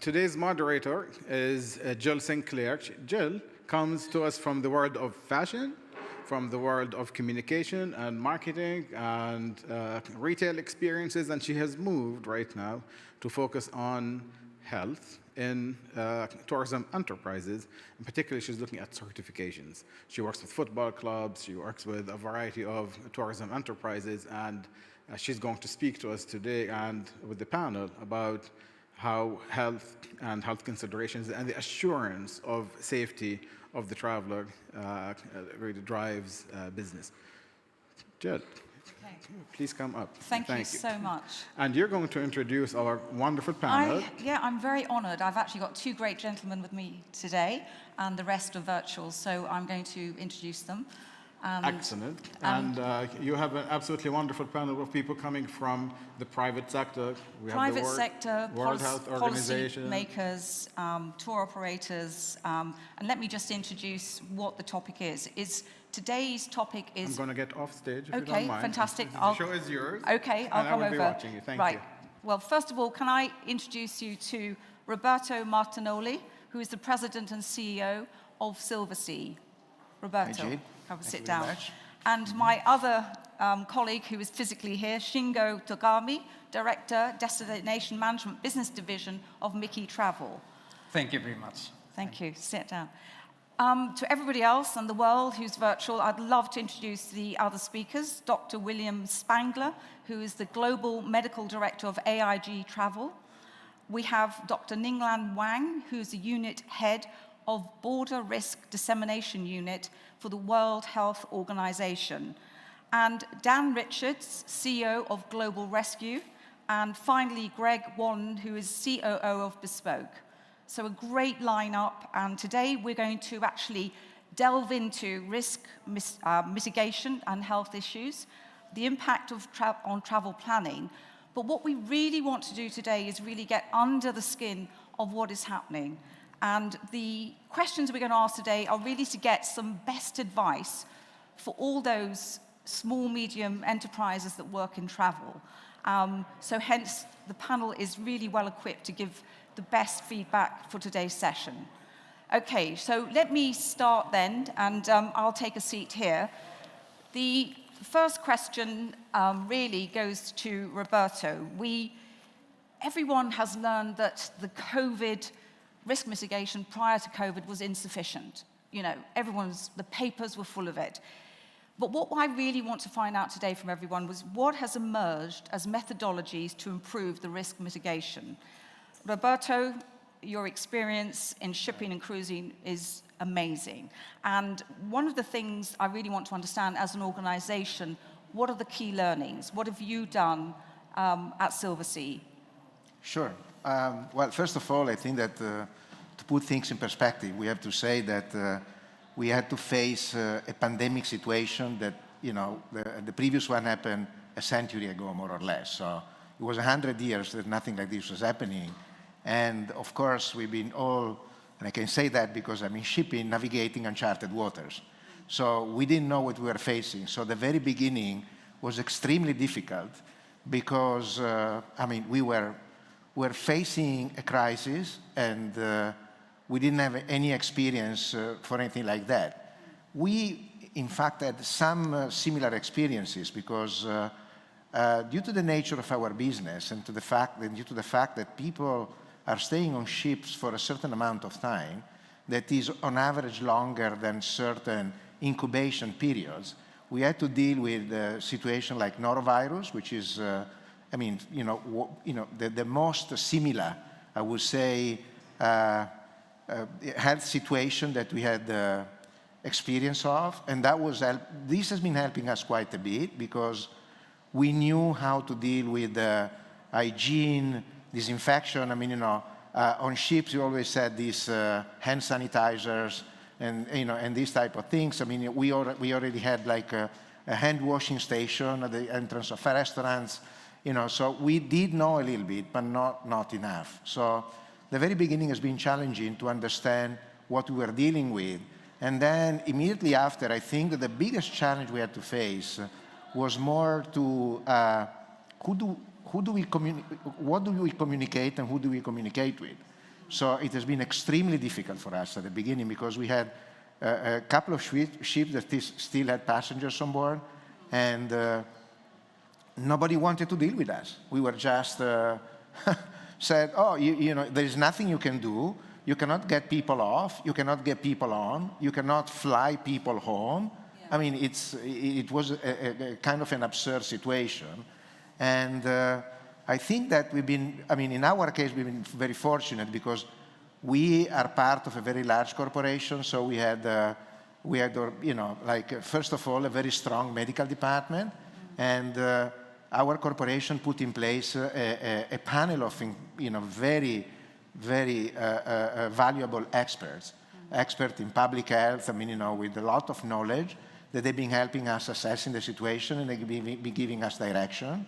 Today's moderator is Jill Sinclair. Jill comes to us from the world of fashion, from the world of communication and marketing and retail experiences, and she has moved right now to focus on health in tourism enterprises. In particular, she's looking at certifications. She works with football clubs, she works with a variety of tourism enterprises, and she's going to speak to us today and with the panel about how health and health considerations and the assurance of safety of the traveler really drives business. Jill, please come up. Thank you so much. And you're going to introduce our wonderful panel. I'm very honored. I've actually got two great gentlemen with me today, and the rest are virtual, so I'm going to introduce them. Excellent. And you have an absolutely wonderful panel of people coming from the private sector. We have the World Health Organization, policy makers, tour operators, and let me just introduce what the topic is. Today's topic is... I'm going to get off stage if you don't mind. Okay, fantastic. The show is yours. Okay, I'll come over. I will be watching you. Thank you. Well, first of all, can I introduce you to Roberto Martinoli, who is the president and CEO of SILVERSEA. Roberto. Hi, Jay. Have a sit down. And my other colleague who is physically here, Shingo Togami, Director, Destination Management Business Division of Miki Travel. Thank you very much. Thank you. Sit down. To everybody else in the world who's virtual, I'd love to introduce the other speakers. Dr.William Spangler, who is the Global Medical Director of AIG Travel. We have Dr. Ninglan Wang, who's the Unit Head of Border Risk Dissemination Unit for the World Health Organization, and Dan Richards, CEO of Global Rescue, and finally Greg Whalen, who is COO of Bespoke. So a great lineup, and today we're going to actually delve into risk mitigation and health issues, the impact of on travel planning. But what we really want to do today is really get under the skin of what is happening. And the questions we're going to ask today are really to get some best advice for all those small, medium enterprises that work in travel. So hence, the panel is really well equipped to give the best feedback for today's session. Okay, so let me start then, and I'll take a seat here. The first question really goes to Roberto. Everyone has learned that the COVID risk mitigation prior to COVID was insufficient. You know, the papers were full of it. But what I really want to find out today from everyone was what has emerged as methodologies to improve the risk mitigation. Roberto, your experience in shipping and cruising is amazing. And one of the things I really want to understand as an organization, what are the key learnings? What have you done at SILVERSEA? Sure. Well, first of all, I think that to put things in perspective, we have to say that we had to face a pandemic situation that, you know, the previous one happened a century ago, more or less. So it was 100 years that nothing like this was happening. And of course, we've been all, and I can say that because I'm in shipping, navigating uncharted waters. So we didn't know what we were facing. So the very beginning was extremely difficult because, I mean, we were facing a crisis, and we didn't have any experience for anything like that. We, in fact, had some similar experiences because due to the nature of our business and due to the fact that people are staying on ships for a certain amount of time, that is on average longer than certain incubation periods, we had to deal with a situation like Norovirus, which is I mean, the most similar, I would say, health situation that we had experience of, and this has been helping us quite a bit because we knew how to deal with hygiene, disinfection. I mean, on ships you always had these hand sanitizers and these type of things. I mean, we already had like a hand washing station at the entrance of restaurants. So we did know a little bit, but not enough. So the very beginning has been challenging to understand what we were dealing with. And then immediately after, I think that the biggest challenge we had to face was more to what do we communicate and who do we communicate with? So it has been extremely difficult for us at the beginning because we had a couple of ships that still had passengers on board, and nobody wanted to deal with us. We were just said, oh, you know, there is nothing you can do. You cannot get people off. You cannot get people on. You cannot fly people home. Yeah. I mean, it was a kind of an absurd situation. And I think that we've been, I mean, in our case, we've been very fortunate because we are part of a very large corporation. So we had, you know, like, first of all, a very strong medical department. And our corporation put in place a panel of, you know, very valuable experts, experts in public health, I mean, you know, with a lot of knowledge that they've been helping us assessing the situation and they've been giving us direction.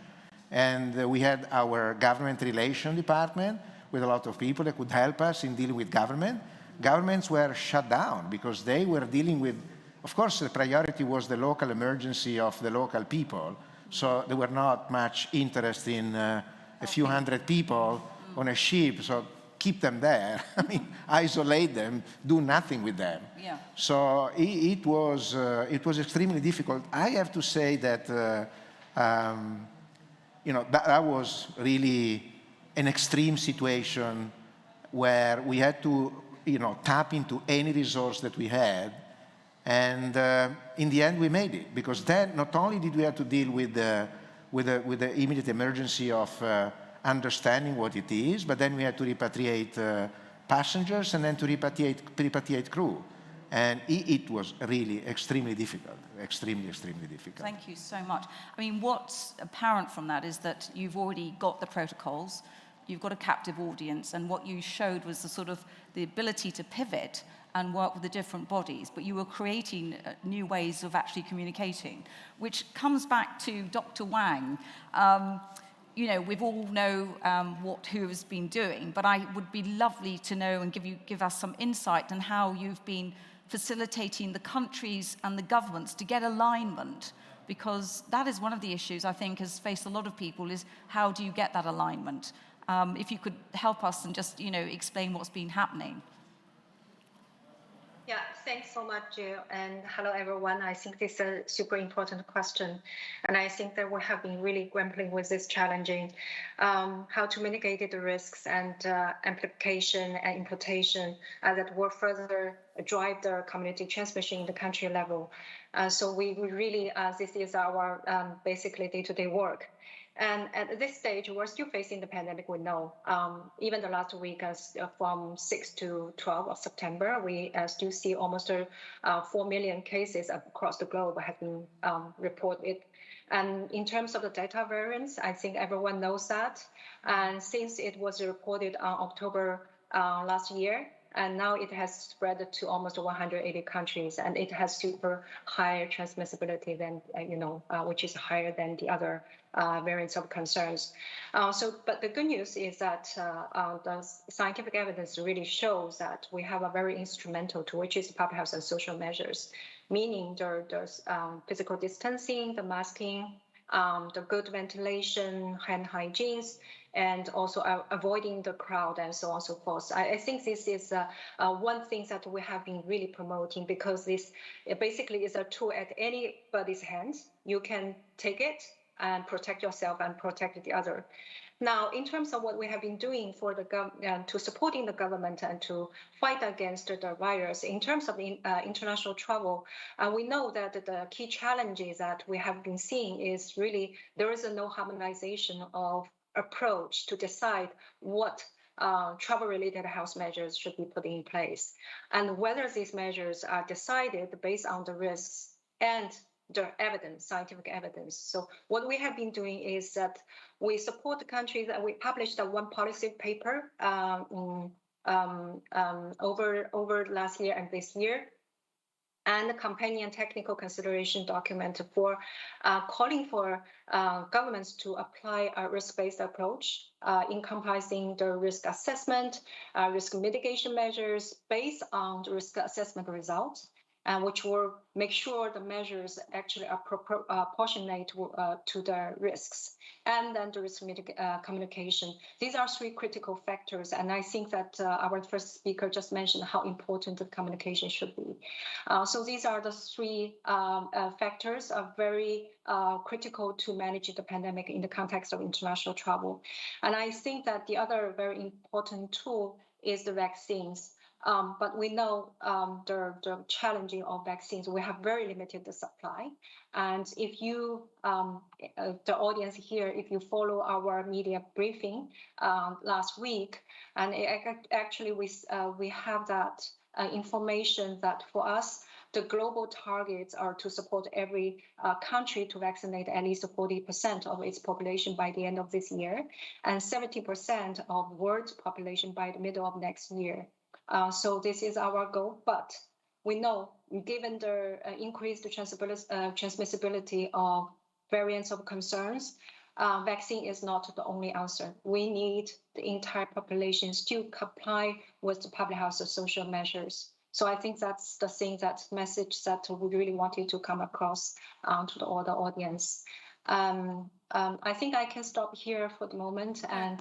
And we had our government relation department with a lot of people that could help us in dealing with government. Governments were shut down because they were dealing with, of course, the priority was the local emergency of the local people. So there were not much interest in a few hundred people on a ship. So keep them there. I mean, isolate them, do nothing with them. Yeah. So it was extremely difficult. I have to say that, you know, that was really an extreme situation where we had to, you know, tap into any resource that we had. And in the end, we made it, because then not only did we have to deal with the immediate emergency of understanding what it is, but then we had to repatriate passengers and then to repatriate crew. And it was really extremely difficult, extremely difficult. Thank you so much. I mean, what's apparent from that is that you've already got the protocols, you've got a captive audience, and what you showed was the sort of the ability to pivot and work with the different bodies, but you were creating new ways of actually communicating, which comes back to Dr. Wang. You know, we all know who has been doing, but I would be lovely to know and give us some insight on how you've been facilitating the countries and the governments to get alignment, because that is one of the issues I think has faced a lot of people, is how do you get that alignment? If you could help us and just, you know, explain what's been happening. Yeah, thanks so much, Jill, and hello, everyone. I think this is a super important question, and I think that we have been really grappling with this challenging, how to mitigate the risks and amplification and importation that will further drive the community transmission in the country level. So we really, this is our basically day-to-day work. And at this stage, we're still facing the pandemic, we know. Even the last week, from 6 to 12 of September, we still see almost 4 million cases across the globe have been reported. And in terms of the Delta variants, I think everyone knows that. And since it was reported on October last year, and now it has spread to almost 180 countries, and it has super high transmissibility than, which is higher than the other variants of concerns. But the good news is that the scientific evidence really shows that we have a very instrumental tool, which is public health and social measures, meaning there's physical distancing, the masking, the good ventilation, hand hygiene, and also avoiding the crowd and so on and so forth. I think this is one thing that we have been really promoting, because this basically is a tool at anybody's hands. You can take it and protect yourself and protect the other. Now, in terms of what we have been doing for the to supporting the government and to fight against the virus, in terms of the international travel, we know that the key challenges that we have been seeing is really there is no harmonization of approach to decide what travel-related health measures should be put in place, and whether these measures are decided based on the risks and the evidence, scientific evidence. So what we have been doing is that we support the countries. That we published one policy paper over last year and this year, and a companion technical consideration document for calling for governments to apply a risk-based approach encompassing the risk assessment, risk mitigation measures based on the risk assessment results, which will make sure the measures actually are proportionate to the risks. And then the risk communication. These are three critical factors. And I think that our first speaker just mentioned how important the communication should be. So these are the three factors are very critical to manage the pandemic in the context of international travel. And I think that the other very important tool is the vaccines. But we know the challenging of vaccines. We have very limited supply. And if you, the audience here, if you follow our media briefing last week, and actually we have that information that for us, the global targets are to support every country to vaccinate at least 40% of its population by the end of this year, and 70% of world population by the middle of next year. So this is our goal, but we know, given the increased transmissibility of variants of concerns, vaccine is not the only answer. We need the entire population to comply with the public health and social measures. So I think that's the thing, that message that we really wanted to come across to all the audience. I think I can stop here for the moment, and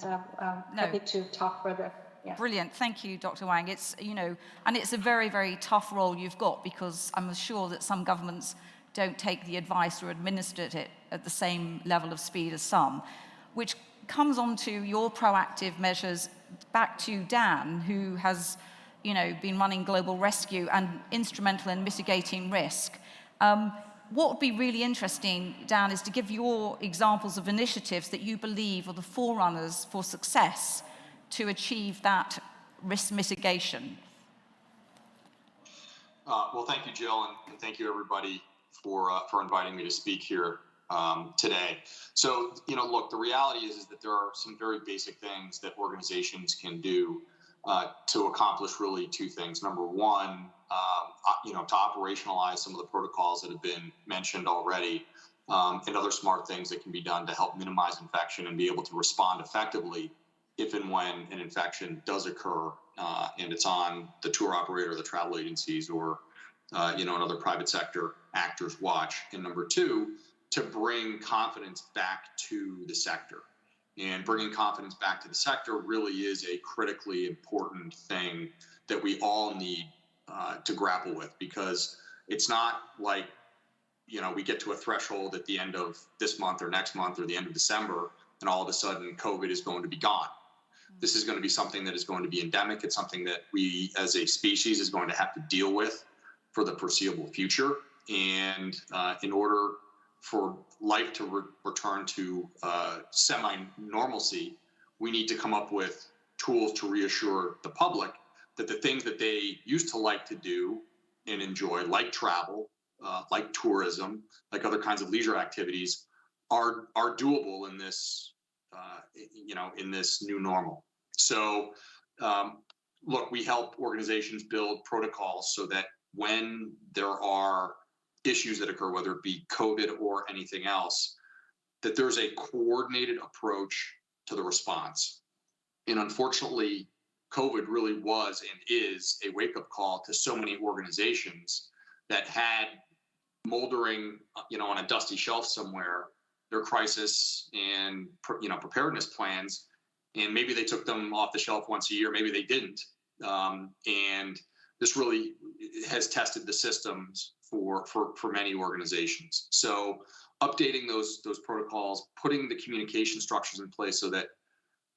happy to talk further. Yeah. Brilliant, thank you, Dr. Wang. It's, you know, and it's a very, very tough role you've got, because I'm sure that some governments don't take the advice or administer it at the same level of speed as some, which comes on to your proactive measures. Back to Dan, who has, you know, been running Global Rescue and instrumental in mitigating risk. What would be really interesting, Dan, is to give your examples of initiatives that you believe are the forerunners for success to achieve that risk mitigation. Well, thank you, Jill, and thank you, everybody, for inviting me to speak here today. So, you know, look, the reality is that there are some very basic things that organizations can do to accomplish really two things. Number one, you know, to operationalize some of the protocols that have been mentioned already, and other smart things that can be done to help minimize infection and be able to respond effectively if and when an infection does occur, and it's on the tour operator, the travel agencies, or you know, another private sector actors' watch. And number two, to bring confidence back to the sector. And bringing confidence back to the sector really is a critically important thing that we all need to grapple with, because it's not like, you know, we get to a threshold at the end of this month or next month or the end of December, and all of a sudden COVID is going to be gone. This is going to be something that is going to be endemic. It's something that we as a species is going to have to deal with for the foreseeable future. And in order for life to return to semi-normalcy, we need to come up with tools to reassure the public that the things that they used to like to do and enjoy, like travel, like tourism, like other kinds of leisure activities, are doable in this, you know, in this new normal. So, look, we help organizations build protocols so that when there are issues that occur, whether it be COVID or anything else, that there's a coordinated approach to the response. And unfortunately, COVID really was and is a wake-up call to so many organizations that had moldering, you know, on a dusty shelf somewhere, their crisis and, you know, preparedness plans. And maybe they took them off the shelf once a year, maybe they didn't. And this really has tested the systems for many organizations. So updating those protocols, putting the communication structures in place so that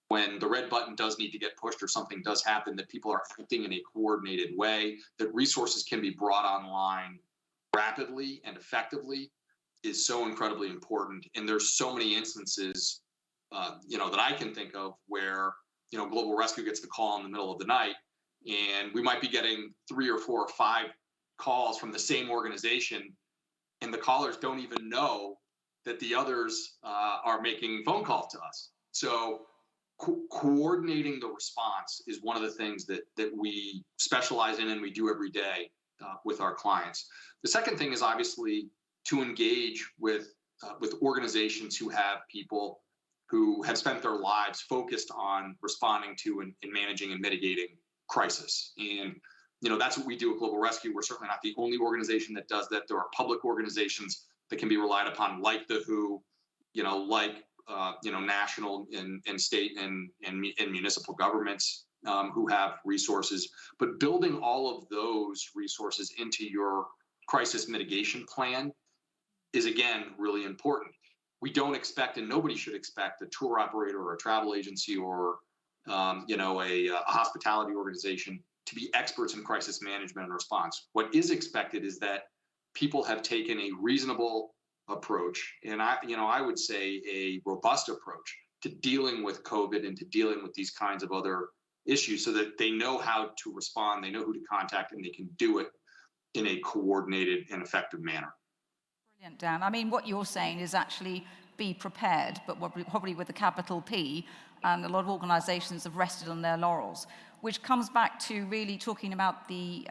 when the red button does need to get pushed or something does happen, that people are acting in a coordinated way, that resources can be brought online rapidly and effectively, is so incredibly important. And there's so many instances, you know, that I can think of where, you know, Global Rescue gets the call in the middle of the night, and we might be getting 3 or 4 or 5 calls from the same organization, and the callers don't even know that the others are making phone calls to us. So coordinating the response is one of the things that we specialize in and we do every day with our clients. The second thing is obviously to engage with organizations who have people who have spent their lives focused on responding to and managing and mitigating crisis. And that's what we do at Global Rescue. We're certainly not the only organization that does that. There are public organizations that can be relied upon, like the WHO, like national and state and municipal governments who have resources. But building all of those resources into your crisis mitigation plan is, again, really important. We don't expect, and nobody should expect, a tour operator or a travel agency or a hospitality organization to be experts in crisis management and response. What is expected is that people have taken a reasonable approach, and I would say a robust approach to dealing with COVID and to dealing with these kinds of other issues, so that they know how to respond, they know who to contact, and they can do it in a coordinated and effective manner. Brilliant, Dan. I mean, what you're saying is actually be prepared, but probably with a capital P, and a lot of organizations have rested on their laurels, which comes back to really talking about the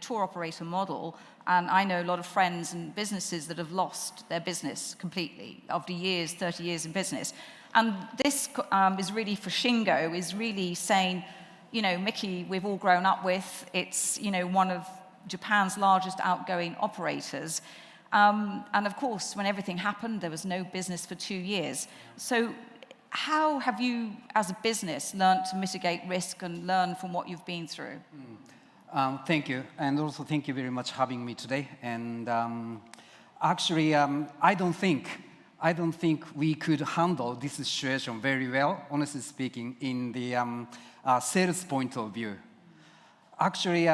tour operator model. And I know a lot of friends and businesses that have lost their business completely after years, 30 years in business. And this is really for Shingo, is really saying, Miki, we've all grown up with, it's, one of Japan's largest outgoing operators. And of course, when everything happened, there was no business for 2 years. So how have you, as a business, learned to mitigate risk and learn from what you've been through? Thank you, and also thank you very much for having me today. And actually, I don't think we could handle this situation very well, honestly speaking, in the sales point of view. Actually,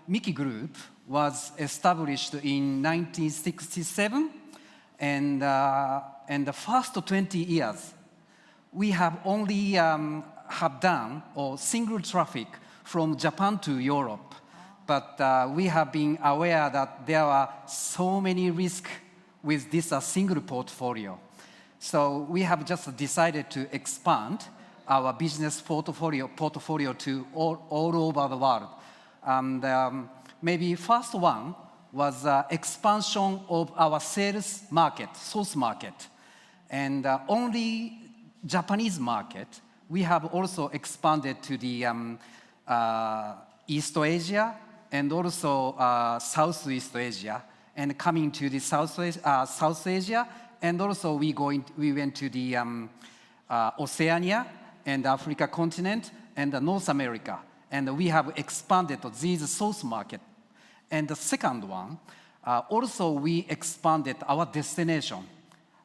Miki Group was established in 1967, and the first 20 years, we have only have done single traffic from Japan to Europe. But we have been aware that there are so many risks with this single portfolio. So we have just decided to expand our business portfolio to all over the world. And maybe first one was expansion of our sales market, source market. And only Japanese market, we have also expanded to the East Asia and also Southeast Asia, and coming to the South Asia, and also we went to the Oceania and Africa continent and North America, and we have expanded these source market. And the second one, also we expanded our destination.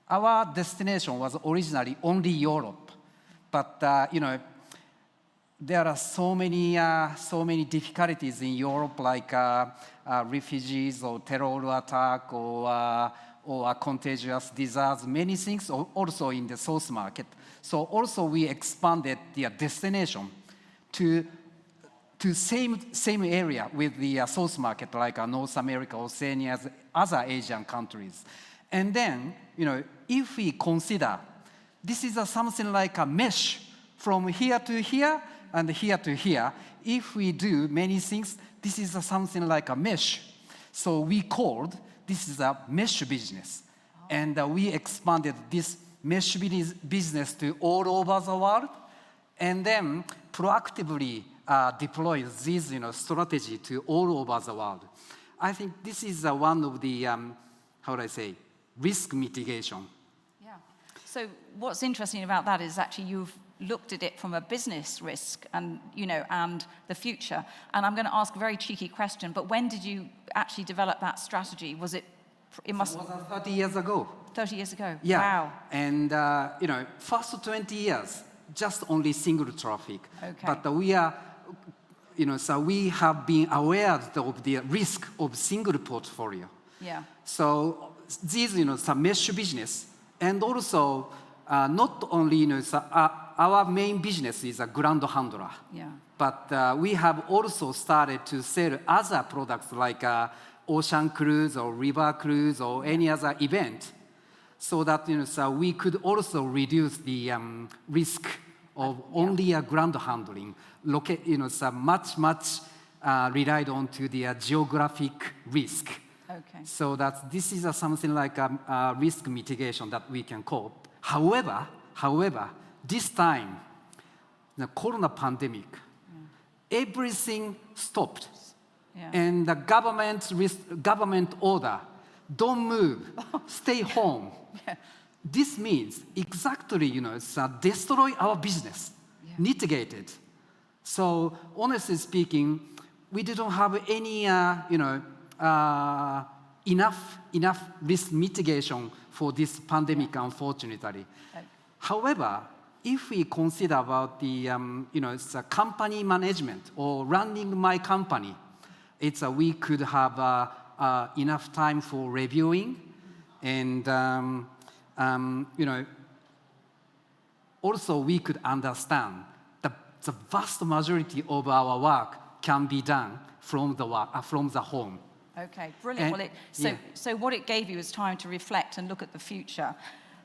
Our destination was originally only Europe, but there are so many difficulties in Europe, like refugees or terror attack or contagious disease, many things, also in the source market. So also we expanded the destination to same area with the source market, like North America, Oceania, other Asian countries. And then, if we consider this is something like a mesh from here to here and here to here, if we do many things, this is something like a mesh. So we called this is a mesh business. And we expanded this mesh business to all over the world, and then proactively deploy this strategy to all over the world. I think this is one of the, risk mitigation. Yeah. So what's interesting about that is actually you've looked at it from a business risk and, and the future. And I'm going to ask a very cheeky question, but when did you actually develop that strategy? Was it must... It was 30 years ago. 30 years ago? Yeah. Wow. And, first 20 years, just only single traffic. Okay. But we are, so we have been aware of the risk of single portfolio. Yeah. So these, some mesh business, and also not only, our main business is a ground handler. Yeah. But we have also started to sell other products like ocean cruise or river cruise or any other event, so that so we could also reduce the risk of only a ground handling. Much relied on to the geographic risk. Okay. So that this is something like a risk mitigation that we can call. However, this time, the corona pandemic, everything stopped. and the government order, don't move, stay home. This means exactly, it's destroy our business, mitigate it. So honestly speaking, we didn't have any, enough risk mitigation for this pandemic, unfortunately. However, if we consider about the, it's a company management or running my company, we could have enough time for reviewing, and also we could understand the vast majority of our work can be done from the home. Okay, brilliant. So what it gave you is time to reflect and look at the future,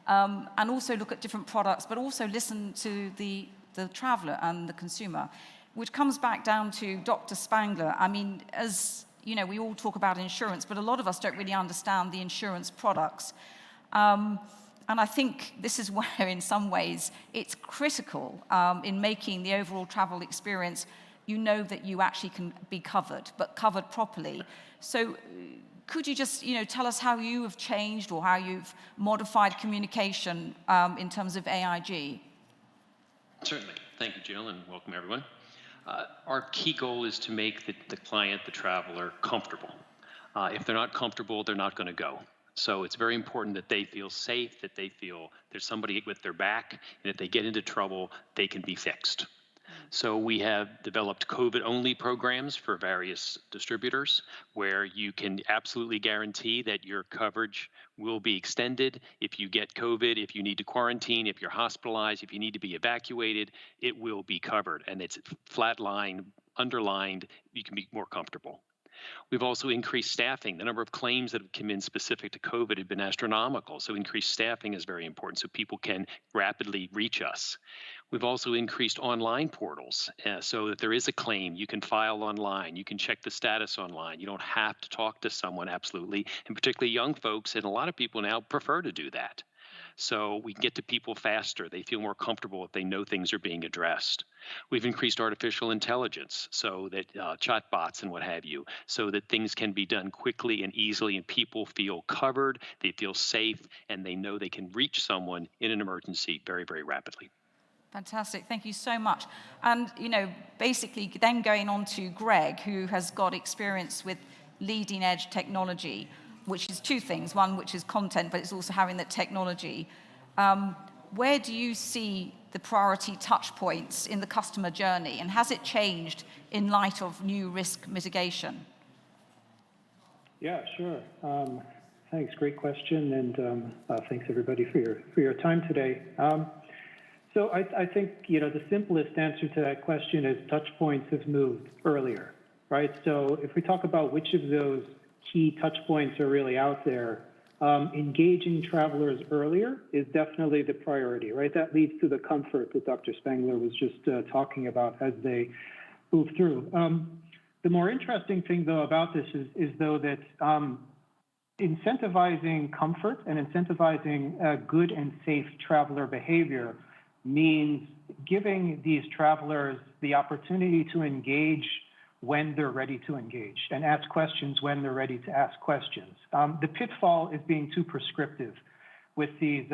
and also look at different products, but also listen to the traveler and the consumer, which comes back down to Dr. Spangler. I mean, as you know, we all talk about insurance, but a lot of us don't really understand the insurance products. And I think this is where, in some ways, it's critical in making the overall travel experience. You know that you actually can be covered, but covered properly. So could you just tell us how you have changed or how you've modified communication in terms of AIG? Certainly. Thank you, Jill, and welcome, everyone. Our key goal is to make the client, the traveler, comfortable. If they're not comfortable, they're not going to go. So it's very important that they feel safe, that they feel there's somebody with their back, and if they get into trouble, they can be fixed. So we have developed COVID-only programs for various distributors where you can absolutely guarantee that your coverage will be extended. If you get COVID, if you need to quarantine, if you're hospitalized, if you need to be evacuated, it will be covered. And it's flatlined, underlined, you can be more comfortable. We've also increased staffing. The number of claims that have come in specific to COVID have been astronomical. So increased staffing is very important so people can rapidly reach us. We've also increased online portals so that there is a claim, you can file online, you can check the status online. You don't have to talk to someone, absolutely. And particularly young folks, and a lot of people now prefer to do that. So we can get to people faster. They feel more comfortable if they know things are being addressed. We've increased artificial intelligence so that chatbots and what have you, so that things can be done quickly and easily and people feel covered, they feel safe, and they know they can reach someone in an emergency very, very rapidly. Fantastic, thank you so much. And basically then going on to Greg, who has got experience with leading edge technology, which is two things. One, which is content, but it's also having that technology. Where do you see the priority touch points in the customer journey? And has it changed in light of new risk mitigation? Yeah, sure. Thanks, great question. And thanks everybody for your time today. So I think, the simplest answer to that question is touch points have moved earlier, right? So if we talk about which of those key touch points are really out there, engaging travelers earlier is definitely the priority, right? That leads to the comfort that Dr. Spangler was just talking about as they move through. The more interesting thing, though, about this is though that incentivizing comfort and incentivizing good and safe traveler behavior means giving these travelers the opportunity to engage when they're ready to engage and ask questions when they're ready to ask questions. The pitfall is being too prescriptive with these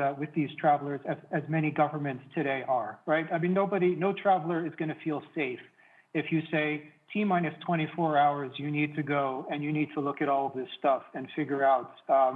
travelers, as many governments today are, right? I mean, no traveler is going to feel safe if you say T-minus 24 hours, you need to go and you need to look at all of this stuff and figure out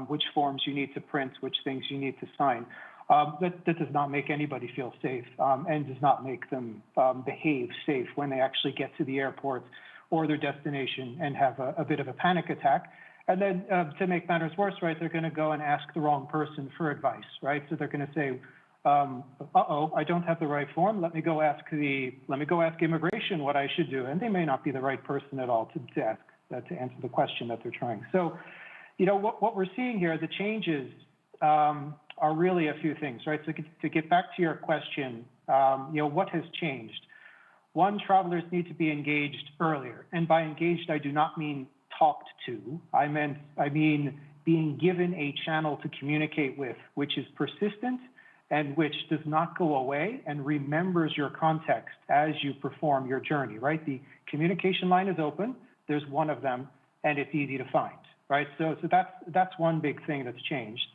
which forms you need to print, which things you need to sign. That does not make anybody feel safe and does not make them behave safe when they actually get to the airport or their destination and have a bit of a panic attack. And then to make matters worse, right, they're going to go and ask the wrong person for advice, right? So they're going to say, uh-oh, I don't have the right form. Let me go ask immigration what I should do. And they may not be the right person at all to answer the question that they're trying. So, what we're seeing here, the changes are really a few things, right? So to get back to your question, what has changed? One, travelers need to be engaged earlier. And by engaged, I do not mean talked to. I mean being given a channel to communicate with, which is persistent and which does not go away and remembers your context as you perform your journey, right? The communication line is open, there's one of them, and it's easy to find, right? So that's one big thing that's changed.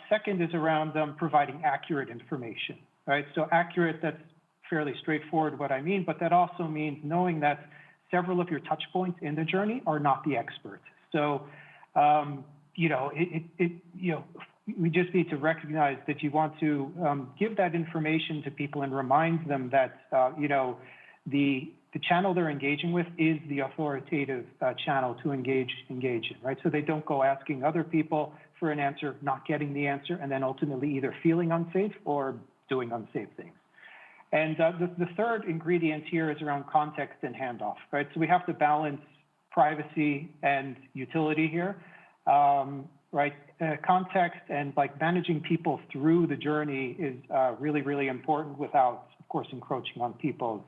Second is around providing accurate information, right? So accurate, that's fairly straightforward what I mean, but that also means knowing that several of your touch points in the journey are not the experts. So, you know, we just need to recognize that you want to give that information to people and remind them that, you know, the channel they're engaging with is the authoritative channel to engage in, right? So they don't go asking other people for an answer, not getting the answer, and then ultimately either feeling unsafe or doing unsafe things. And the third ingredient here is around context and handoff, right? So we have to balance privacy and utility here, right? Context and like managing people through the journey is really, really important without, of course, encroaching on people's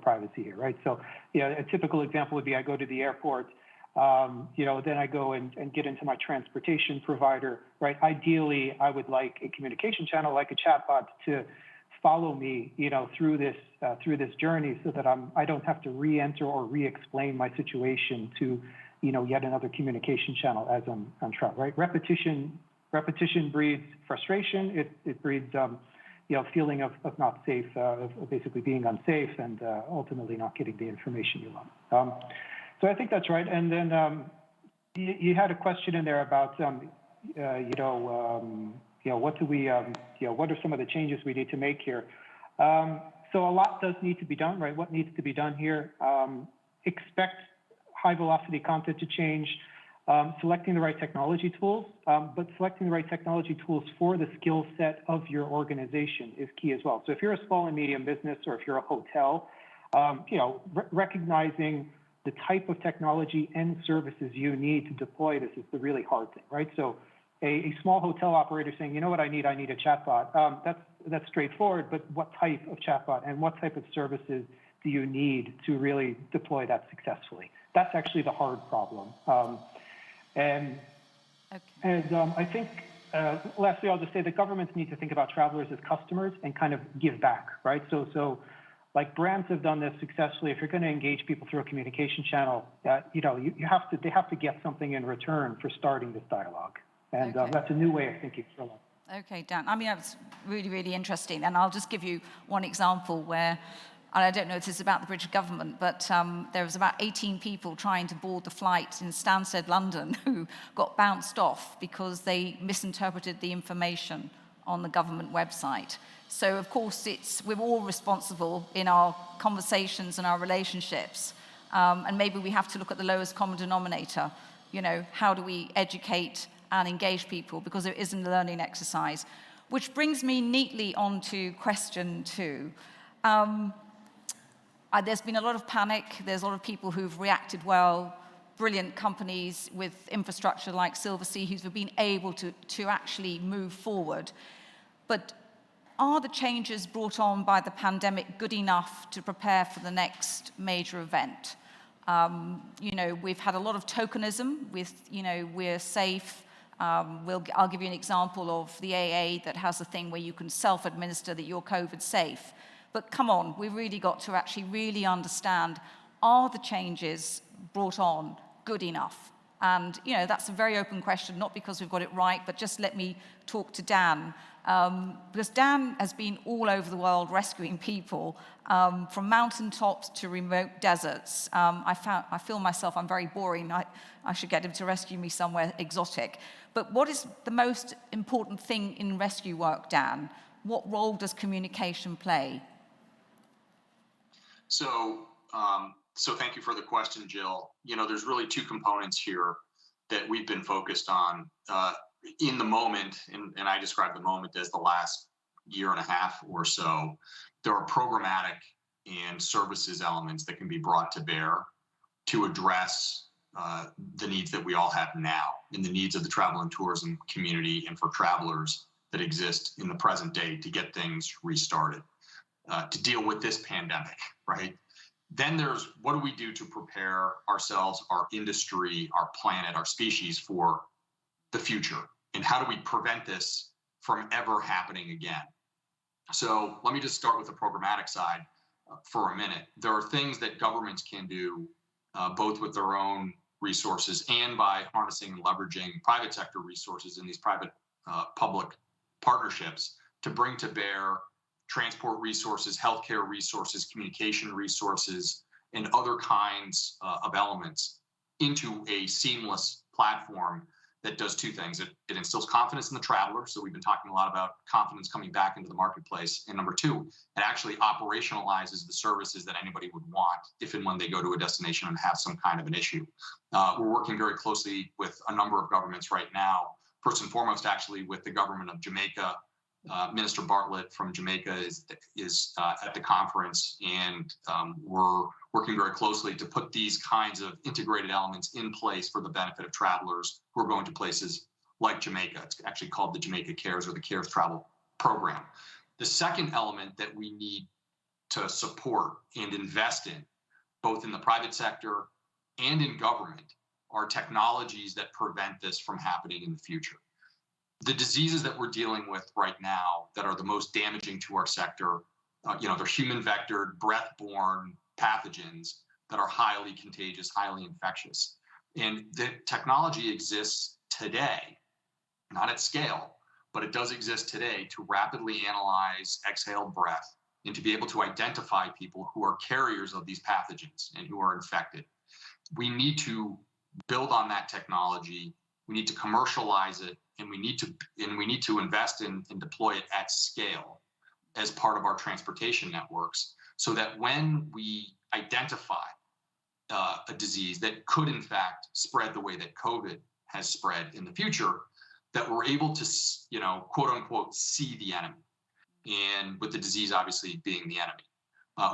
privacy here, right? So, a typical example would be I go to the airport, then I go and get into my transportation provider, right? Ideally, I would like a communication channel like a chatbot to follow me, through this journey, so that I don't have to re-enter or re-explain my situation to, yet another communication channel as I'm on travel, right? Repetition breeds frustration. It breeds, feeling of not safe, of basically being unsafe, and ultimately not getting the information you want. So I think that's right. And then you had a question in there about, what do we, what are some of the changes we need to make here? So a lot does need to be done, right? What needs to be done here? Expect high velocity content to change, selecting the right technology tools, but selecting the right technology tools for the skill set of your organization is key as well. So if you're a small and medium business, or if you're a hotel, recognizing the type of technology and services you need to deploy this is the really hard thing, right? So a small hotel operator saying, you know what I need a chatbot. That's straightforward, but what type of chatbot and what type of services do you need to really deploy that successfully? That's actually the hard problem. I think, lastly, I'll just say that governments need to think about travelers as customers and kind of give back, right? So like brands have done this successfully. If you're going to engage people through a communication channel, they have to get something in return for starting this dialogue. And that's a new way of thinking for a lot. Okay, Dan. I mean, that's really, really interesting. And I'll just give you one example where, and I don't know if this is about the British government, but there was about 18 people trying to board the flight in Stansted, London, who got bounced off because they misinterpreted the information on the government website. So, of course, we're all responsible in our conversations and our relationships. And maybe we have to look at the lowest common denominator. How do we educate and engage people, because it isn't a learning exercise. Which brings me neatly on to question 2. There's been a lot of panic. There's a lot of people who've reacted well, brilliant companies with infrastructure like SilverSea who've been able to actually move forward. But are the changes brought on by the pandemic good enough to prepare for the next major event? We've had a lot of tokenism with, we're safe. I'll give you an example of the AA that has a thing where you can self-administer that you're COVID safe. But come on, we've really got to actually really understand, are the changes brought on good enough? And, that's a very open question, not because we've got it right, but just let me talk to Dan. Because Dan has been all over the world rescuing people, from mountaintops to remote deserts. I feel myself, I'm very boring. I should get him to rescue me somewhere exotic. But what is the most important thing in rescue work, Dan? What role does communication play? So thank you for the question, Jill. There's really 2 components here that we've been focused on in the moment, and I describe the moment as the last year and a half or so. There are programmatic and services elements that can be brought to bear to address the needs that we all have now, and the needs of the travel and tourism community and for travelers that exist in the present day to get things restarted, to deal with this pandemic, right? Then there's, what do we do to prepare ourselves, our industry, our planet, our species for the future? And how do we prevent this from ever happening again? So let me just start with the programmatic side for a minute. There are things that governments can do both with their own resources and by harnessing and leveraging private sector resources in these private public partnerships to bring to bear transport resources, healthcare resources, communication resources, and other kinds of elements into a seamless platform that does two things. It instills confidence in the traveler. So we've been talking a lot about confidence coming back into the marketplace. And number two, it actually operationalizes the services that anybody would want if and when they go to a destination and have some kind of an issue. We're working very closely with a number of governments right now. First and foremost, actually, with the government of Jamaica. Minister Bartlett from Jamaica is at the conference, and we're working very closely to put these kinds of integrated elements in place for the benefit of travelers who are going to places like Jamaica. It's actually called the Jamaica Cares or the Cares Travel Program. The second element that we need to support and invest in, both in the private sector and in government, are technologies that prevent this from happening in the future. The diseases that we're dealing with right now that are the most damaging to our sector, they're human vectored, breath-borne pathogens that are highly contagious, highly infectious. And the technology exists today, not at scale, but it does exist today to rapidly analyze exhaled breath and to be able to identify people who are carriers of these pathogens and who are infected. We need to build on that technology. We need to commercialize it, and we need to invest in and deploy it at scale as part of our transportation networks, so that when we identify a disease that could in fact spread the way that COVID has spread in the future, that we're able to, quote unquote, see the enemy, and with the disease obviously being the enemy.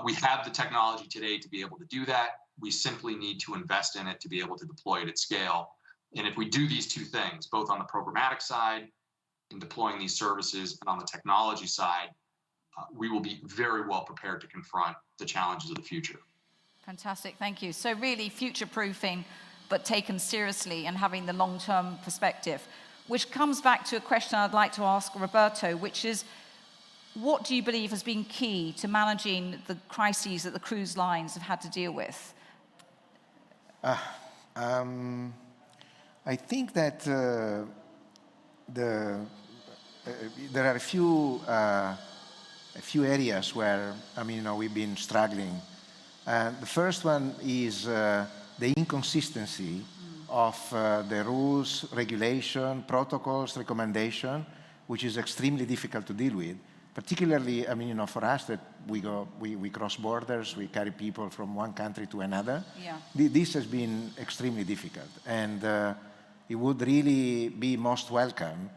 We have the technology today to be able to do that. We simply need to invest in it to be able to deploy it at scale. And if we do these two things, both on the programmatic side in deploying these services and on the technology side, we will be very well prepared to confront the challenges of the future. Fantastic, thank you. So really future-proofing, but taken seriously and having the long-term perspective, which comes back to a question I'd like to ask Roberto, which is, what do you believe has been key to managing the crises that the cruise lines have had to deal with? I think that there are a few areas where we've been struggling. The first one is the inconsistency of the rules, regulation, protocols, recommendation, which is extremely difficult to deal with. Particularly, for us that we cross borders, we carry people from one country to another. Yeah. This has been extremely difficult, and it would really be most welcome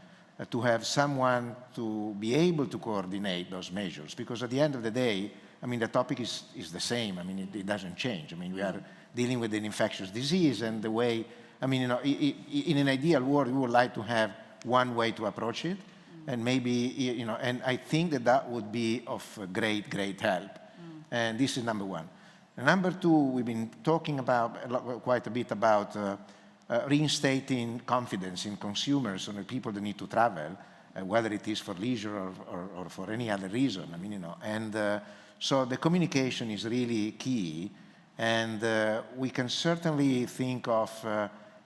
to have someone to be able to coordinate those measures, because at the end of the day, the topic is the same. It doesn't change. We are dealing with an infectious disease, and the way, in an ideal world, we would like to have one way to approach it. And maybe, and I think that would be of great, great help. And this is number one. And number two, we've been talking about quite a bit about reinstating confidence in consumers and the people that need to travel, whether it is for leisure or for any other reason. And so the communication is really key. And we can certainly think of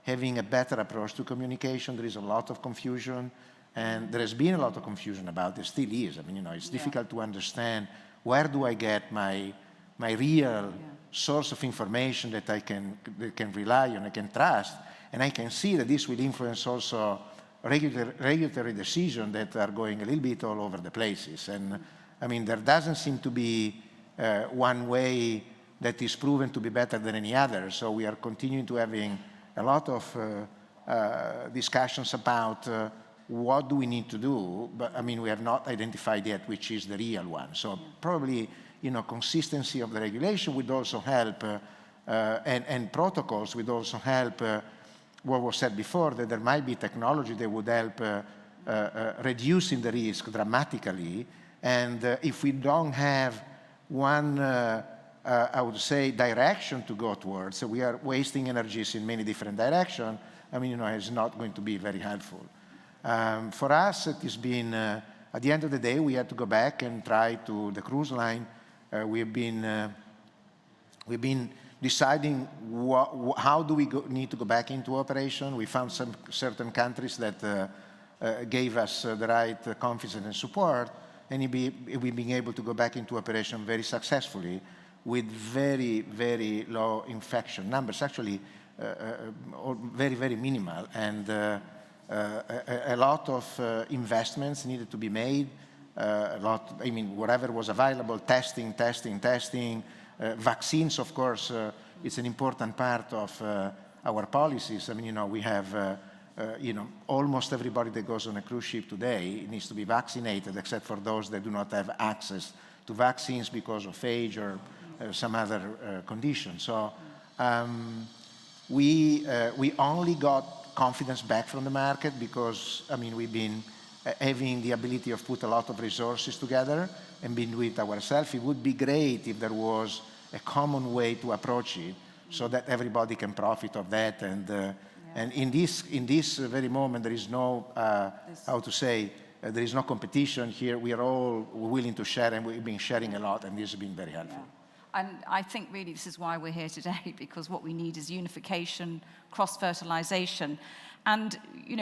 having a better approach to communication. There is a lot of confusion. And there has been a lot of confusion about this, still is. It's difficult to understand where do I get my real source of information that I can rely on, I can trust, and I can see that this will influence also regulatory decisions that are going a little bit all over the places. And there doesn't seem to be one way that is proven to be better than any other. So we are continuing to having a lot of discussions about what do we need to do, but we have not identified yet which is the real one. So probably, consistency of the regulation would also help, and protocols would also help what was said before, that there might be technology that would help reducing the risk dramatically. And if we don't have one, I would say, direction to go towards, so we are wasting energies in many different directions, it's not going to be very helpful. For us, it has been, at the end of the day, we had to go back and try to, the cruise line, we've been deciding how do we need to go back into operation. We found some certain countries that gave us the right confidence and support, and we've been able to go back into operation very successfully with very, very low infection numbers, actually very, very minimal. And a lot of investments needed to be made, whatever was available, testing. Vaccines, of course, it's an important part of our policies. I mean, we have, almost everybody that goes on a cruise ship today needs to be vaccinated, except for those that do not have access to vaccines because of age or some other condition. So we only got confidence back from the market because, we've been having the ability of put a lot of resources together and been doing it ourselves. It would be great if there was a common way to approach it so that everybody can profit of that. And in this very moment, there is no, there is no competition here. We are all willing to share, and we've been sharing a lot, and this has been very helpful. Yeah. And I think really this is why we're here today, because what we need is unification, cross-fertilization. And,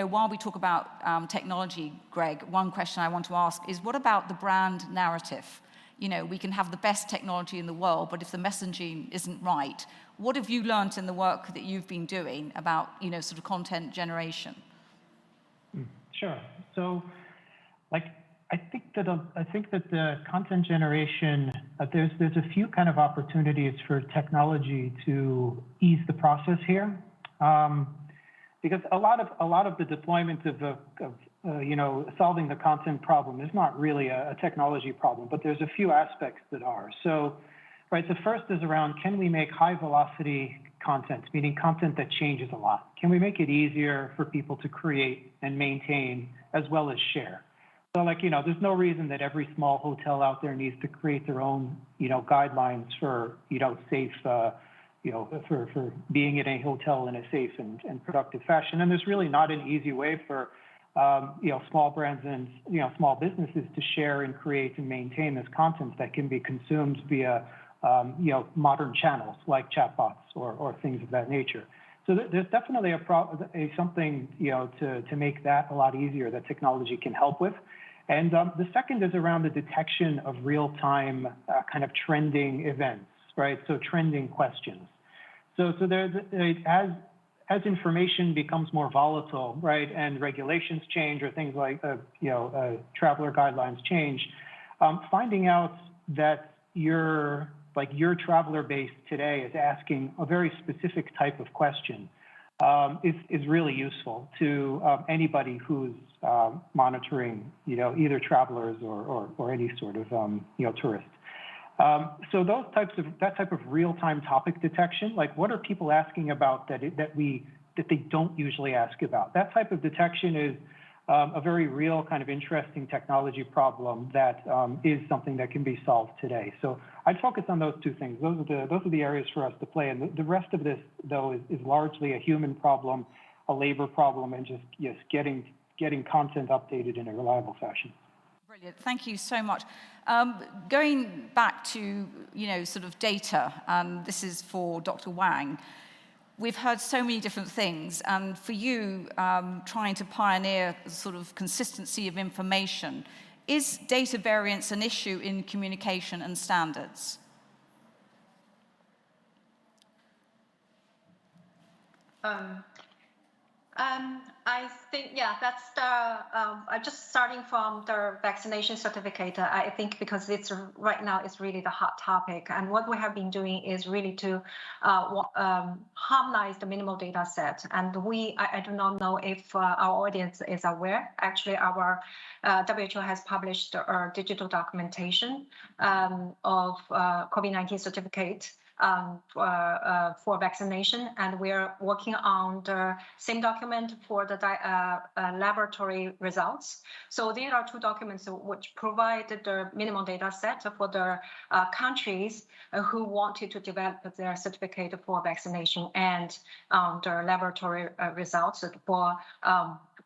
while we talk about technology, Greg, one question I want to ask is, what about the brand narrative? We can have the best technology in the world, but if the messaging isn't right, what have you learned in the work that you've been doing about, sort of content generation? Sure. So, I think that the content generation, there's a few kind of opportunities for technology to ease the process here. Because a lot of the deployment of solving the content problem is not really a technology problem, but there's a few aspects that are. So, right, the first is around, can we make high velocity content, meaning content that changes a lot? Can we make it easier for people to create and maintain as well as share? So, there's no reason that every small hotel out there needs to create their own, guidelines for, safe, for being in a hotel in a safe and productive fashion. And there's really not an easy way for, small brands and, small businesses to share and create and maintain this content that can be consumed via, modern channels like chatbots or things of that nature. So there's definitely something, to make that a lot easier that technology can help with. And the second is around the detection of real-time kind of trending events, right? So trending questions. So there's, as information becomes more volatile, right, and regulations change or things like, traveler guidelines change, finding out that your traveler base today is asking a very specific type of question is really useful to anybody who's monitoring, either travelers or any sort of, tourist. So that type of real-time topic detection, like what are people asking about that they don't usually ask about? That type of detection is a very real kind of interesting technology problem that is something that can be solved today. So I'd focus on those two things. Those are the areas for us to play. And the rest of this, though, is largely a human problem, a labor problem, and just getting content updated in a reliable fashion. Brilliant. Thank you so much. Going back to, sort of data, and this is for Dr. Wang. We've heard so many different things, and for you, trying to pioneer sort of consistency of information, is data variance an issue in communication and standards? I think, that's just starting from the vaccination certificate. I think because right now it's really the hot topic. And what we have been doing is really to harmonize the minimal data set. And I do not know if our audience is aware. Actually, our WHO has published our digital documentation of COVID-19 certificate for vaccination, and we're working on the same document for the laboratory results. So these are two documents which provide the minimal data set for the countries who wanted to develop their certificate for vaccination and the laboratory results for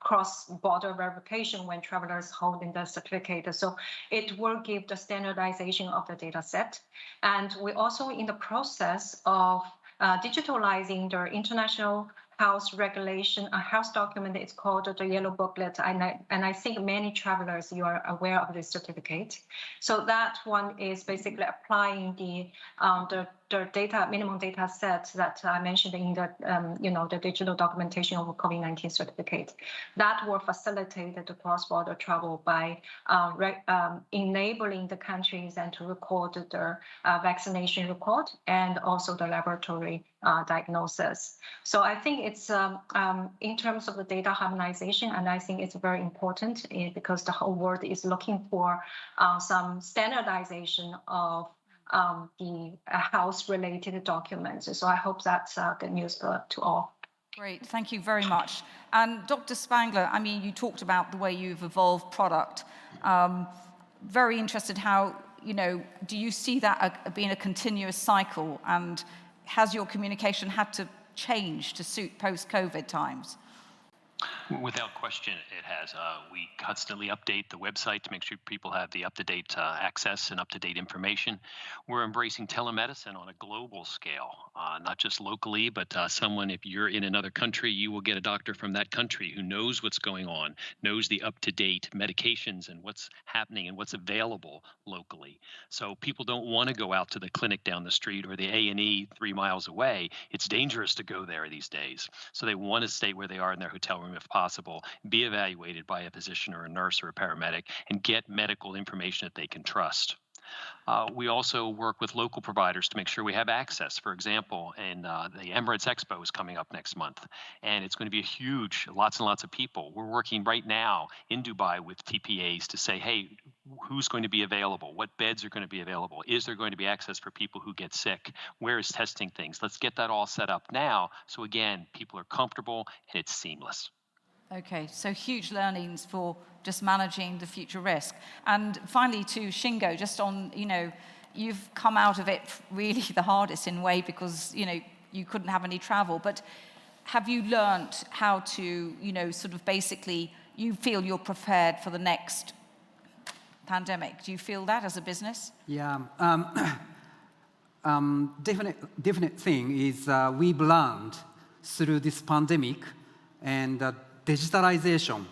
cross-border verification when travelers hold in the certificate. So it will give the standardization of the data set. And we're also in the process of digitalizing the international health regulation, a health document. It's called the Yellow Booklet, and I think many travelers, you are aware of this certificate. So that one is basically applying the data, minimum data set that I mentioned in the the digital documentation of COVID-19 certificate. That will facilitate the cross-border travel by enabling the countries and to record the vaccination record and also the laboratory diagnosis. So I think it's in terms of the data harmonization, and I think it's very important because the whole world is looking for some standardization of the health-related documents. So I hope that's good news to all. Great, thank you very much. And Dr. Spangler, I mean, you talked about the way you've evolved product. Very interested how, do you see that being a continuous cycle, and has your communication had to change to suit post-COVID times? Without question, it has. We constantly update the website to make sure people have the up-to-date access and up-to-date information. We're embracing telemedicine on a global scale, not just locally, but if you're in another country, you will get a doctor from that country who knows what's going on, knows the up-to-date medications and what's happening and what's available locally. So people don't want to go out to the clinic down the street or the A&E 3 miles away. It's dangerous to go there these days. So they want to stay where they are in their hotel room if possible, be evaluated by a physician or a nurse or a paramedic, and get medical information that they can trust. We also work with local providers to make sure we have access. For example, the Emirates Expo is coming up next month, and it's going to be a huge, lots and lots of people. We're working right now in Dubai with TPAs to say, hey, who's going to be available? What beds are going to be available? Is there going to be access for people who get sick? Where is testing things? Let's get that all set up now. So again, people are comfortable and it's seamless. Okay, so huge learnings for just managing the future risk. And finally to Shingo, just on, you've come out of it really the hardest in a way because, you couldn't have any travel, but have you learned how to, sort of basically, you feel you're prepared for the next pandemic? Do you feel that as a business? Yeah, definite thing is we've learned through this pandemic, and digitalization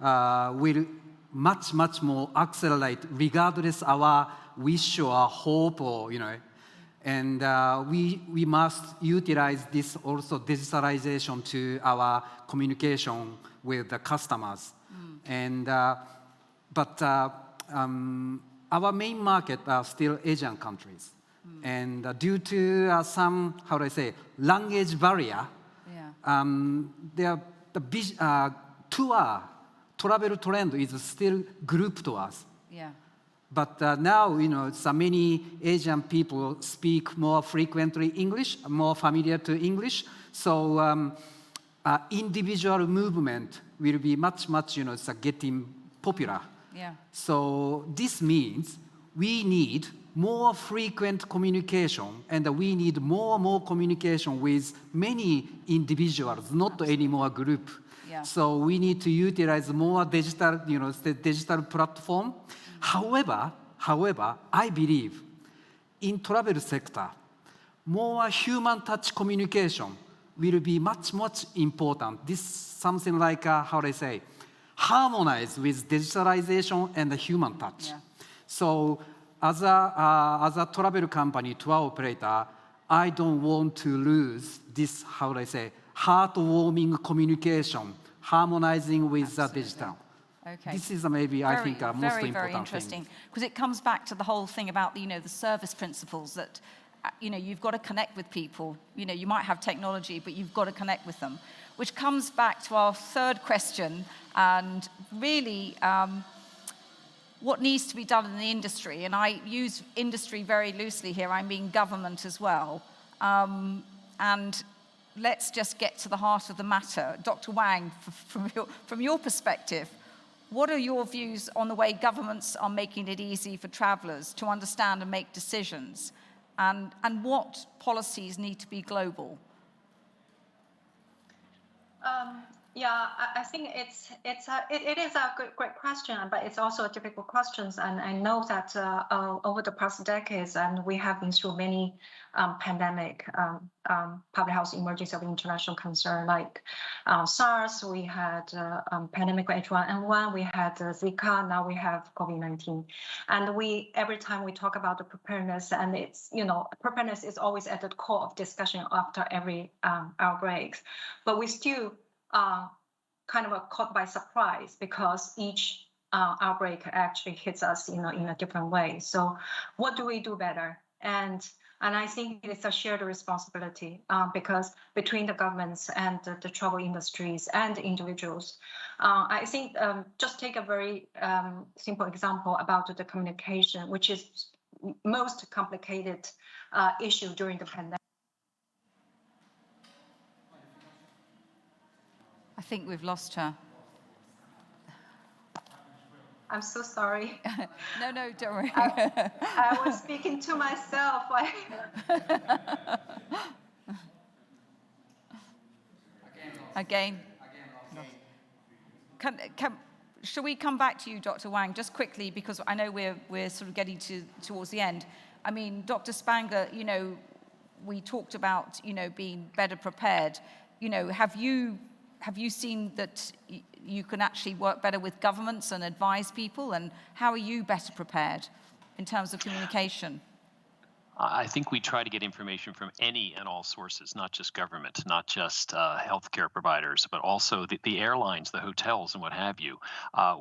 will much more accelerate regardless our wish or hope or, and we must utilize this also digitalization to our communication with the customers. And, but our main market are still Asian countries. And due to some, language barrier, the travel trend is still group to us. Yeah. But now, so many Asian people speak more frequently English, more familiar to English. So individual movement will be much, getting popular. Yeah. So this means we need more frequent communication, and we need more communication with many individuals, not anymore group. Yeah. So we need to utilize more digital, the digital platform. However, I believe in travel sector, more human touch communication will be much important. This something like, harmonize with digitalization and the human touch. Yeah. So as a travel company, tour operator, I don't want to lose this, heartwarming communication, harmonizing with the digital. Okay. This is maybe, I think, most important very interesting, thing. because it comes back to the whole thing about, the service principles that, you've got to connect with people. You might have technology, but you've got to connect with them, which comes back to our third question, and really, what needs to be done in the industry, and I use industry very loosely here, I mean government as well. And let's just get to the heart of the matter. Dr. Wang, from your perspective, what are your views on the way governments are making it easy for travelers to understand and make decisions? And what policies need to be global? Yeah, I think it is a great question, but it's also a difficult question. And I know that over the past decades, and we have been through many pandemic, public health emergencies of international concern, like SARS. We had pandemic H1N1. We had Zika. Now we have COVID-19. And every time we talk about the preparedness, and it's preparedness is always at the core of discussion after every outbreaks, but we still kind of caught by surprise because each outbreak actually hits us in a different way. So what do we do better? And I think it's a shared responsibility because between the governments and the travel industries and individuals. I think just take a very simple example about the communication, which is most complicated issue during the pandemic. I think we've lost her. I'm so sorry. No, don't worry. I was speaking to myself. Again. Shall we come back to you, Dr. Wang, just quickly, because I know we're sort of getting towards the end. I mean, Dr. Spangler, we talked about, being better prepared. Have you seen that you can actually work better with governments and advise people? And how are you better prepared in terms of communication? I think we try to get information from any and all sources, not just government, not just healthcare providers, but also the airlines, the hotels, and what have you.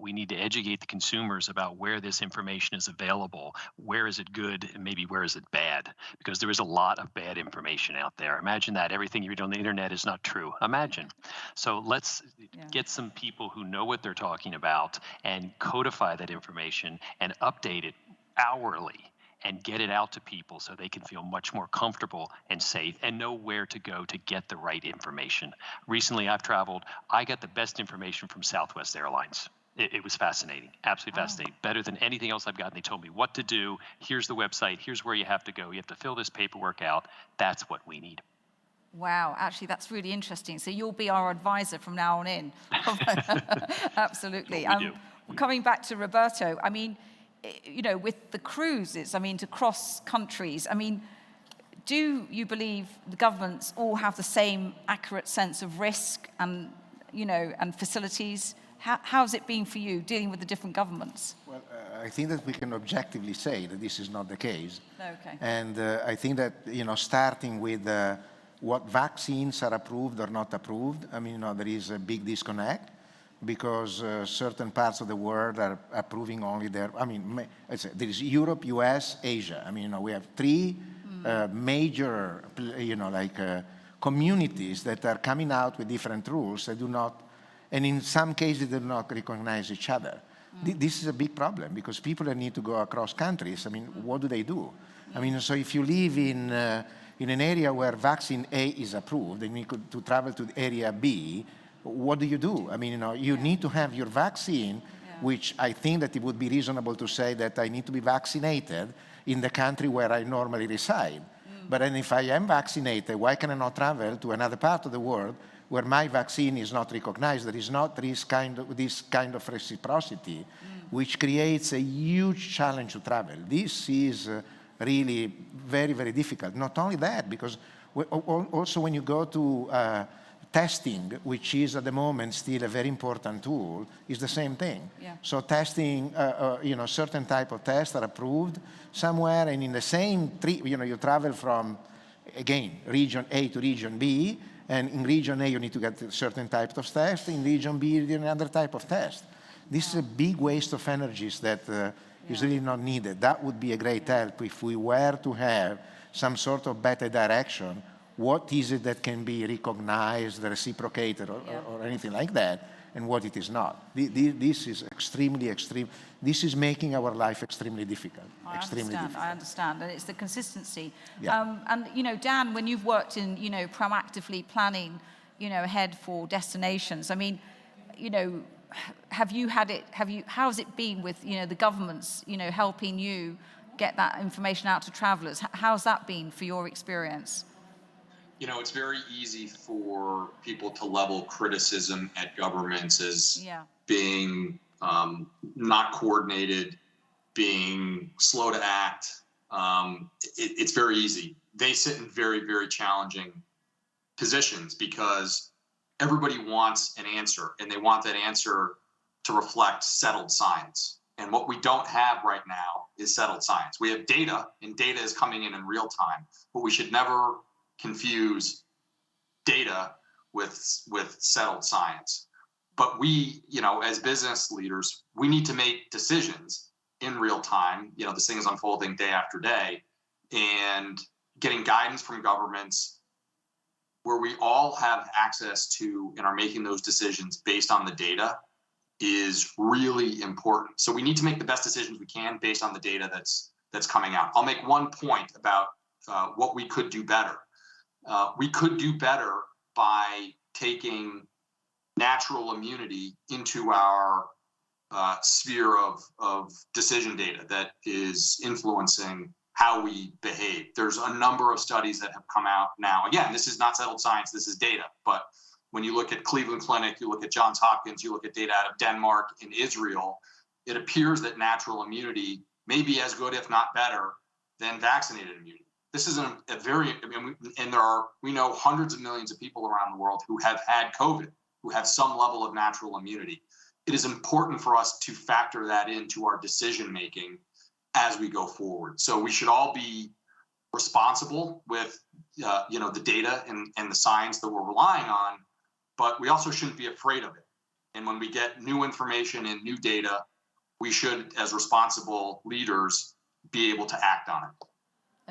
We need to educate the consumers about where this information is available, where is it good, and maybe where is it bad, because there is a lot of bad information out there. Imagine that everything you read on the internet is not true. Imagine. So let's get some people who know what they're talking about and codify that information and update it hourly, and get it out to people so they can feel much more comfortable and safe and know where to go to get the right information. Recently, I've traveled. I got the best information from Southwest Airlines. It was fascinating, absolutely fascinating. Better than anything else I've gotten. They told me what to do. Here's the website. Here's where you have to go. You have to fill this paperwork out. That's what we need. Wow, actually, that's really interesting. So you'll be our advisor from now on in. Absolutely. Coming back to Roberto, I mean, with the cruises, to cross countries, do you believe the governments all have the same accurate sense of risk and, and facilities? How's it been for you dealing with the different governments? Well, I think that we can objectively say that this is not the case. Okay. And I think that, starting with what vaccines are approved or not approved, there is a big disconnect, because certain parts of the world are approving only their, there is Europe, US, Asia. We have three major, communities that are coming out with different rules that do not, and in some cases, they do not recognize each other. This is a big problem, because people that need to go across countries, what do they do? So if you live in an area where vaccine A is approved, and you need to travel to area B, what do? You need to have your vaccine, which I think that it would be reasonable to say that I need to be vaccinated in the country where I normally reside. But then if I am vaccinated, why can I not travel to another part of the world where my vaccine is not recognized? There is not this kind of reciprocity, which creates a huge challenge to travel. This is really very, very difficult. Not only that, because also when you go to testing, which is at the moment still a very important tool, is the same thing. Yeah. So testing, certain type of tests are approved somewhere, and in the same you travel from, again, region A to region B, and in region A you need to get a certain type of test, in region B you need another type of test. This is a big waste of energies that is really not needed. That would be a great help if we were to have some sort of better direction. What is it that can be recognized, reciprocated, or anything like that, and what it is not? This is extremely extreme. This is making our life extremely difficult. I understand, and it's the consistency. Yeah. And Dan, when you've worked in proactively planning, ahead for destinations, how's it been with the governments, helping you get that information out to travelers? How's that been for your experience? You know, it's very easy for people to level criticism at governments as being not coordinated, being slow to act. It's very easy. They sit in very, very challenging positions because everybody wants an answer, and they want that answer to reflect settled science. And what we don't have right now is settled science. We have data, and data is coming in real time, but we should never confuse data with settled science. But we, you know, as business leaders, we need to make decisions in real time. You know, this thing is unfolding day after day, and getting guidance from governments where we all have access to and are making those decisions based on the data is really important. So we need to make the best decisions we can based on the data that's coming out. I'll make one point about what we could do better. We could do better by taking natural immunity into our sphere of decision data that is influencing how we behave. There's a number of studies that have come out now. Again, this is not settled science, this is data. But when you look at Cleveland Clinic, you look at Johns Hopkins, you look at data out of Denmark and Israel, it appears that natural immunity may be as good, if not better, than vaccinated immunity. This is a very, and we know hundreds of millions of people around the world who have had COVID, who have some level of natural immunity. It is important for us to factor that into our decision-making as we go forward. So we should all be responsible with the data and the science that we're relying on, but we also shouldn't be afraid of it. And when we get new information and new data, we should, as responsible leaders, be able to act on it.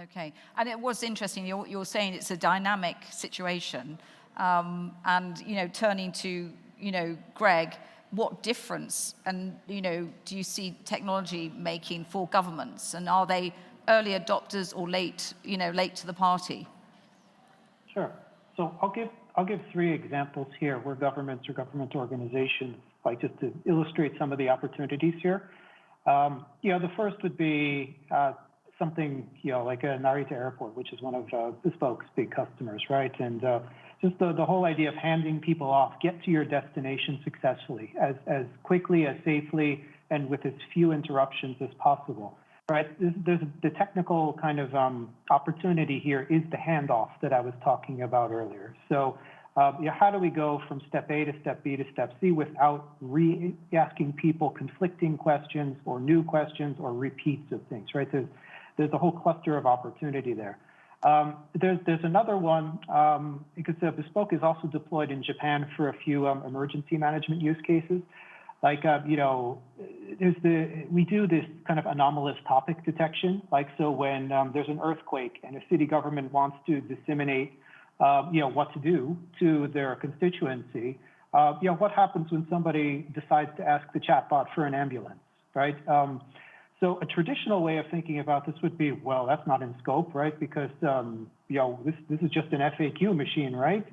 Okay, and it was interesting, you're saying it's a dynamic situation, and, you know, turning to, you know, Greg, what difference, and, you know, do you see technology making for governments, and are they early adopters or late to the party? Sure. So I'll give three examples here where governments or government organizations, like, just to illustrate some of the opportunities here. The first would be something, like a Narita Airport, which is one of Bespoke's big customers, right? And just the whole idea of handing people off, get to your destination successfully, as quickly, as safely, and with as few interruptions as possible, right? There's the technical kind of opportunity here is the handoff that I was talking about earlier. So how do we go from step A to step B to step C without asking people conflicting questions or new questions or repeats of things, right? There's a whole cluster of opportunity there. There's another one, because Bespoke is also deployed in Japan for a few emergency management use cases. Like, we do this kind of anomalous topic detection. Like, so when there's an earthquake and a city government wants to disseminate, what to do to their constituency, what happens when somebody decides to ask the chatbot for an ambulance, right? So a traditional way of thinking about this would be, well, that's not in scope, right? Because, this is just an FAQ machine, right?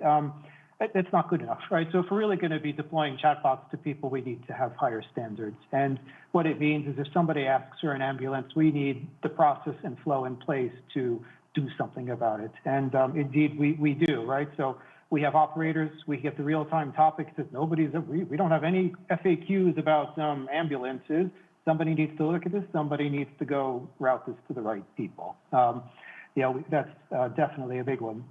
It's not good enough, right? So if we're really going to be deploying chatbots to people, we need to have higher standards. And what it means is if somebody asks for an ambulance, we need the process and flow in place to do something about it. And indeed, we do, right? So we have operators, we get the real-time topics that we don't have any FAQs about ambulances. Somebody needs to look at this, somebody needs to go route this to the right people. That's definitely a big one.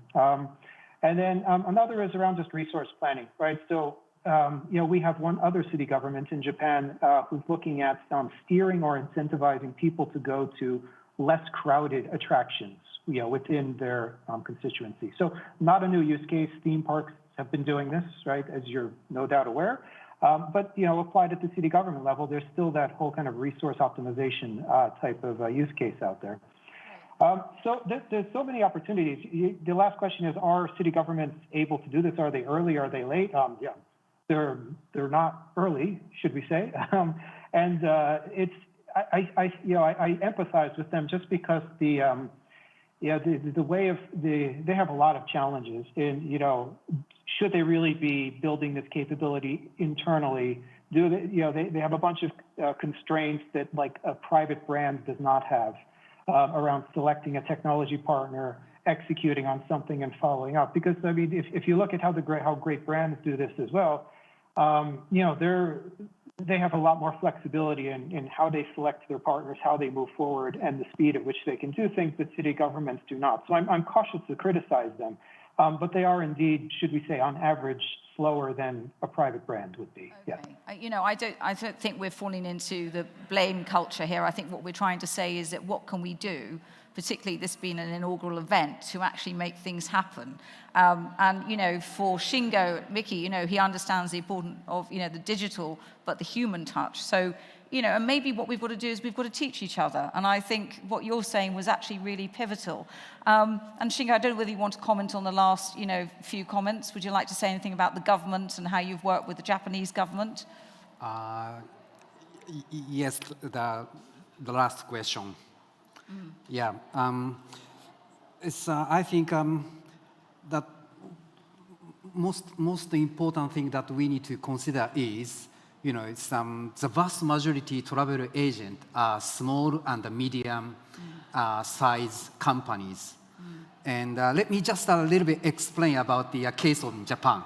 And then another is around just resource planning, right? So, we have one other city government in Japan who's looking at steering or incentivizing people to go to less crowded attractions, within their constituency. So not a new use case. Theme parks have been doing this, right, as you're no doubt aware. But, applied at the city government level, there's still that whole kind of resource optimization type of use case out there. So there's so many opportunities. The last question is, are city governments able to do this? Are they early? Are they late? They're not early, should we say? And I empathize with them just because the way of they have a lot of challenges in, should they really be building this capability internally? They have a bunch of constraints that, like, a private brand does not have around selecting a technology partner executing on something and following up. Because I mean, if you look at how great brands do this as well, you know, they have a lot more flexibility in how they select their partners, how they move forward, and the speed at which they can do things that city governments do not. So I'm cautious to criticize them, but they are indeed, should we say, on average, slower than a private brand would be. Okay. Yeah. You know, I don't think we're falling into the blame culture here. I think what we're trying to say is that what can we do, particularly this being an inaugural event, to actually make things happen. And, you know, for Shingo, Miki, you know, he understands the importance of, you know, the digital, but the human touch. So, you know, and maybe what we've got to do is we've got to teach each other. And I think what you're saying was actually really pivotal. And Shingo, I don't know whether you want to comment on the last, you know, few comments. Would you like to say anything about the government and how you've worked with the Japanese government? Yes, the last question. Yeah, it's, I think that most important thing that we need to consider is, you know, it's the vast majority travel agent are small and medium size companies. And let me just a little bit explain about the case of Japan.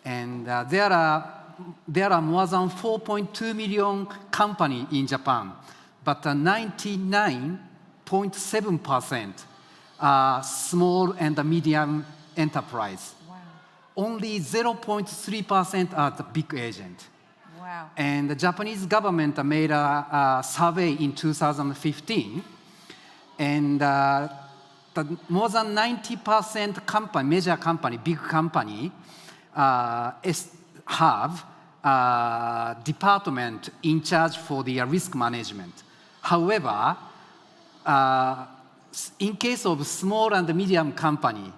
And there are more than 4.2 million companies in Japan, but 99.7% are small and medium enterprise. Wow. Only 0.3% are the big agent. Wow. And the Japanese government made a survey in 2015, and more than 90% company, major company, big company, have a department in charge for the risk management. However, in case of small and medium company,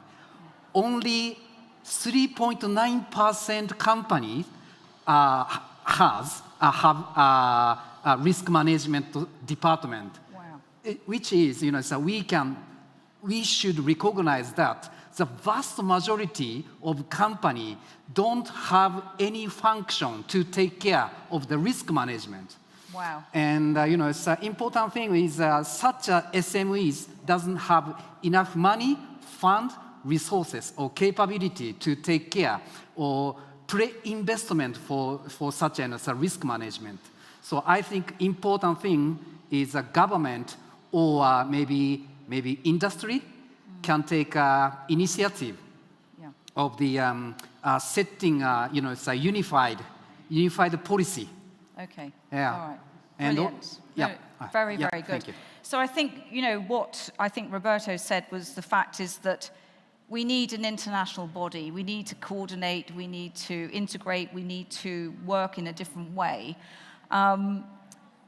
only 3.9% companies have a risk management department. Wow. Which is, you know, so we should recognize that the vast majority of company don't have any function to take care of the risk management. Wow. And you know, it's important thing is such SMEs doesn't have enough money, fund, resources, or capability to take care or pre-investment for such a risk management. So I think important thing is a government or maybe industry can take initiative of the setting, you know, it's a unified policy. Okay. Yeah. All right. And brilliant. yeah. No, very, Yeah, very good. thank you. So I think, you know, what I think Roberto said was the fact is that we need an international body. We need to coordinate. We need to integrate. We need to work in a different way. And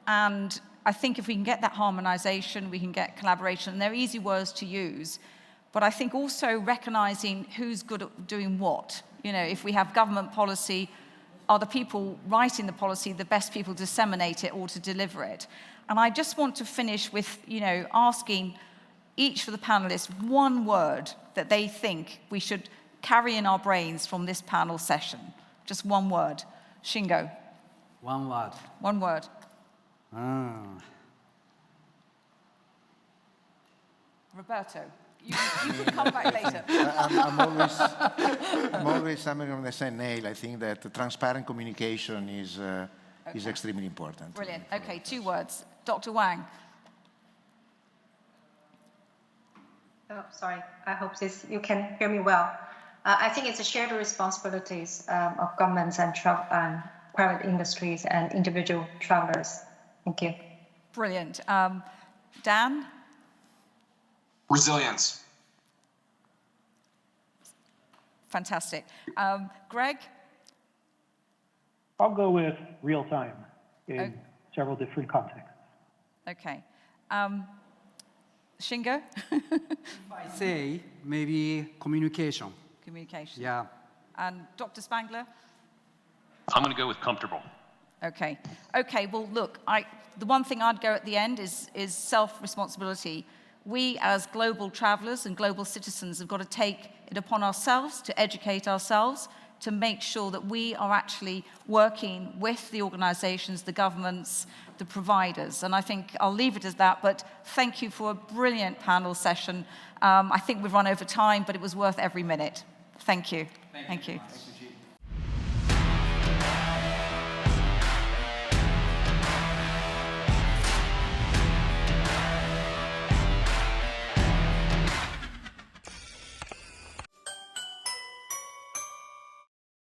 I think if we can get that harmonization, we can get collaboration. And they're easy words to use. But I think also recognizing who's good at doing what. You know, if we have government policy, are the people writing the policy the best people to disseminate it or to deliver it? And I just want to finish with, you know, asking each of the panelists one word that they think we should carry in our brains from this panel session. Just one word. Shingo. One word. One word. Roberto. You can come back later. I'm always hammering on the same nail. I think that transparent communication is extremely important. Brilliant. Okay, 2 words. Dr. Wang. Oh, sorry. I hope you can hear me well. I think it's a shared responsibilities of governments and private industries and individual travelers. Thank you. Brilliant. Dan? Resilience. Fantastic. Greg? I'll go with real time in several different contexts. Okay. Shingo? I say maybe communication. Communication. Yeah. And Dr. Spangler? I'm going to go with comfortable. Okay. Okay, well, look, the one thing I'd go at the end is self-responsibility. We, as global travelers and global citizens, have got to take it upon ourselves to educate ourselves, to make sure that we are actually working with the organizations, the governments, the providers. And I think I'll leave it as that, but thank you for a brilliant panel session. I think we've run over time, but it was worth every minute. Thank you. Thank you.